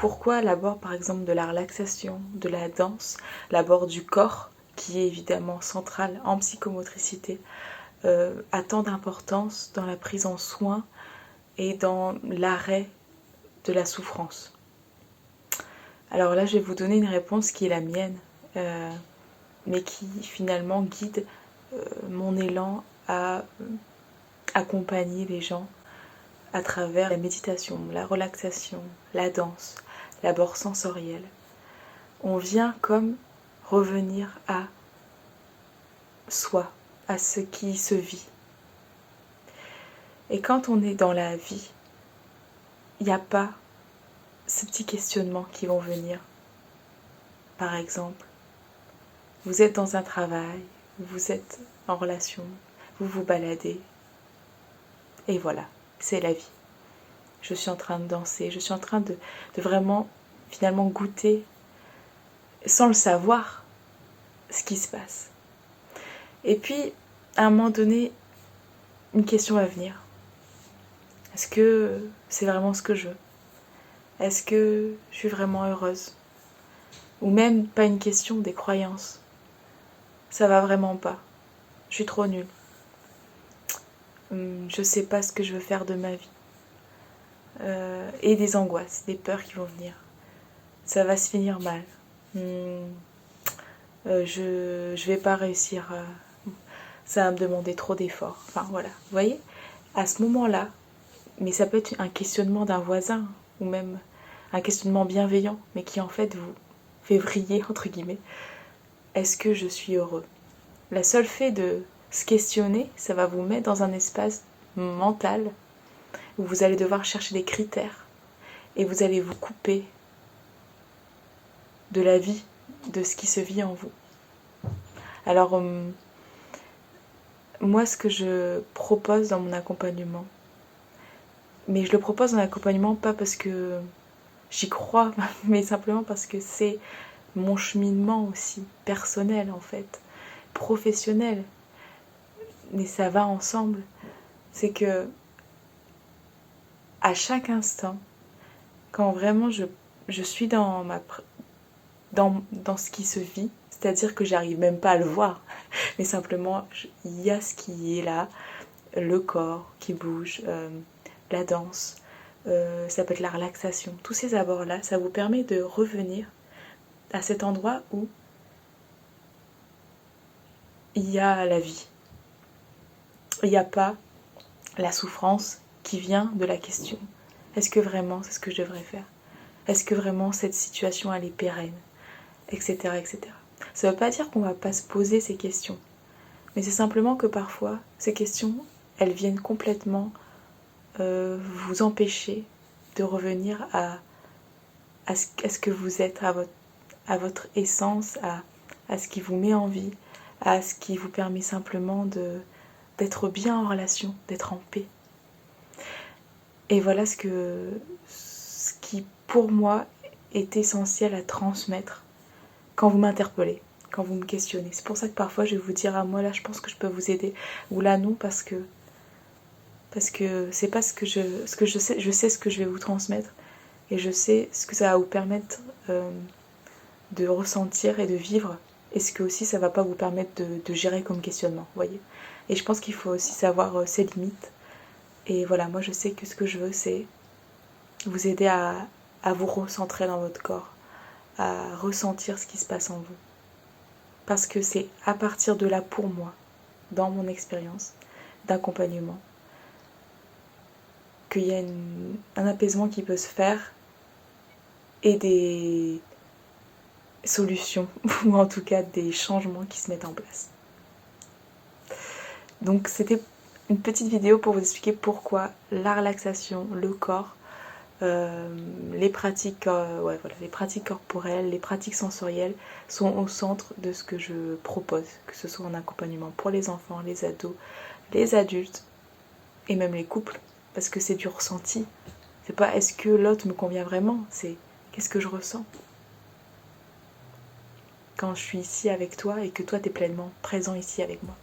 pourquoi l'abord par exemple de la relaxation, de la danse, l'abord du corps, qui est évidemment central en psychomotricité, a tant d'importance dans la prise en soin et dans l'arrêt de la souffrance. Alors là, je vais vous donner une réponse qui est la mienne, mais qui finalement guide mon élan à accompagner les gens à travers la méditation, la relaxation, la danse, l'abord sensoriel. On vient comme revenir à soi, à ce qui se vit. Et quand on est dans la vie, il n'y a pas ces petits questionnements qui vont venir. Par exemple, vous êtes dans un travail, vous êtes en relation, vous vous baladez, et voilà, c'est la vie. Je suis en train de danser, je suis en train de vraiment finalement goûter, sans le savoir, ce qui se passe. Et puis, à un moment donné, une question va venir. Est-ce que c'est vraiment ce que je veux? Est-ce que je suis vraiment heureuse? Ou même, pas une question, des croyances. Ça va vraiment pas. Je suis trop nulle. Je sais pas ce que je veux faire de ma vie. Et des angoisses, des peurs qui vont venir. Ça va se finir mal. Je vais pas réussir. Ça va me demander trop d'efforts. Enfin voilà, vous voyez, à ce moment-là, mais ça peut être un questionnement d'un voisin ou même un questionnement bienveillant, mais qui en fait vous fait vriller entre guillemets. Est-ce que je suis heureux? La seule fait de se questionner, ça va vous mettre dans un espace mental où vous allez devoir chercher des critères et vous allez vous couper de la vie, de ce qui se vit en vous. Alors, moi, ce que je propose dans mon accompagnement, mais je le propose dans l'accompagnement pas parce que j'y crois, mais simplement parce que c'est mon cheminement aussi, personnel en fait, professionnel. Mais ça va ensemble. C'est que à chaque instant, quand vraiment je suis dans ce qui se vit, c'est-à-dire que j'arrive même pas à le voir, mais simplement il y a ce qui est là, le corps qui bouge, la danse, ça peut être la relaxation. Tous ces abords-là, ça vous permet de revenir à cet endroit où il y a la vie. Il n'y a pas la souffrance qui vient de la question. Est-ce que vraiment c'est ce que je devrais faire? Est-ce que vraiment cette situation elle est pérenne? Etc. etc. Ça ne veut pas dire qu'on ne va pas se poser ces questions. Mais c'est simplement que parfois, ces questions, elles viennent complètement vous empêcher de revenir à ce que vous êtes, à votre essence, à ce qui vous met en vie, à ce qui vous permet simplement d'être bien en relation, d'être en paix. Et voilà ce qui, pour moi, est essentiel à transmettre quand vous m'interpellez, quand vous me questionnez. C'est pour ça que parfois je vais vous dire, ah moi là je pense que je peux vous aider, ou là non, parce que c'est pas ce que je sais, je sais ce que je vais vous transmettre, et je sais ce que ça va vous permettre de ressentir et de vivre, et ce que aussi ça va pas vous permettre de gérer comme questionnement, vous voyez. Et je pense qu'il faut aussi savoir ses limites, et voilà, moi je sais que ce que je veux c'est vous aider à vous recentrer dans votre corps, à ressentir ce qui se passe en vous. Parce que c'est à partir de là, pour moi, dans mon expérience d'accompagnement, qu'il y a un apaisement qui peut se faire et des solutions, ou en tout cas des changements qui se mettent en place. Donc c'était une petite vidéo pour vous expliquer pourquoi la relaxation, le corps, les pratiques corporelles, les pratiques sensorielles sont au centre de ce que je propose, que ce soit en accompagnement pour les enfants, les ados, les adultes et même les couples, parce que c'est du ressenti. C'est pas est-ce que l'autre me convient vraiment, c'est qu'est-ce que je ressens quand je suis ici avec toi et que toi t'es pleinement présent ici avec moi.